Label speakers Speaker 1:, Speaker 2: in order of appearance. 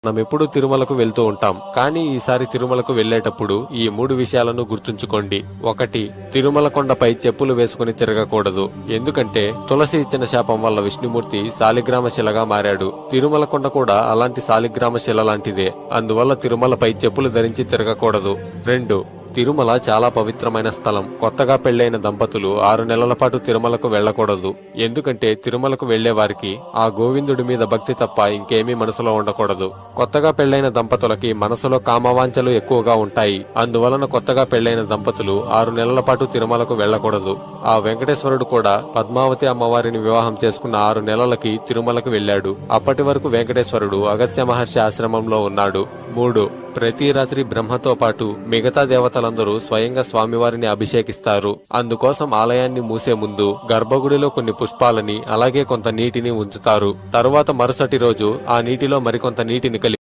Speaker 1: మనం ఎప్పుడూ తిరుమలకు వెళ్తూ ఉంటాం. కానీ ఈసారి తిరుమలకు వెళ్లేటప్పుడు ఈ 3 విషయాలను గుర్తుంచుకోండి. 1. తిరుమల కొండపై చెప్పులు వేసుకుని తిరగకూడదు. ఎందుకంటే తులసి ఇచ్చిన శాపం వల్ల విష్ణుమూర్తి శాలిగ్రామ శిలగా మారాడు. తిరుమల కొండ కూడా అలాంటి శాలిగ్రామ శిల లాంటిదే. అందువల్ల తిరుమలపై చెప్పులు ధరించి తిరగకూడదు. 2. తిరుమల చాలా పవిత్రమైన స్థలం. కొత్తగా పెళ్లైన దంపతులు 6 నెలల పాటు తిరుమలకు వెళ్లకూడదు. ఎందుకంటే తిరుమలకు వెళ్లే వారికి ఆ గోవిందుడి మీద భక్తి తప్ప ఇంకేమీ మనసులో ఉండకూడదు. కొత్తగా పెళ్లైన దంపతులకి మనసులో కామవాంఛలు ఎక్కువగా ఉంటాయి. అందువలన కొత్తగా పెళ్లైన దంపతులు 6 నెలల పాటు తిరుమలకు వెళ్లకూడదు. ఆ వెంకటేశ్వరుడు కూడా పద్మావతి అమ్మవారిని వివాహం చేసుకున్న 6 నెలలకి తిరుమలకు వెళ్లాడు. అప్పటి వరకు వెంకటేశ్వరుడు అగస్త్య మహర్షి ఆశ్రమంలో ఉన్నాడు. 3. ప్రతి రాత్రి బ్రహ్మతో పాటు మిగతా దేవతలందరూ స్వయంగా స్వామివారిని అభిషేకిస్తారు. అందుకోసం ఆలయాన్ని మూసే ముందు గర్భగుడిలో కొన్ని పుష్పాలని అలాగే కొంత నీటిని ఉంచుతారు. తరువాత మరుసటి రోజు ఆ నీటిలో మరికొంత నీటిని కలిపి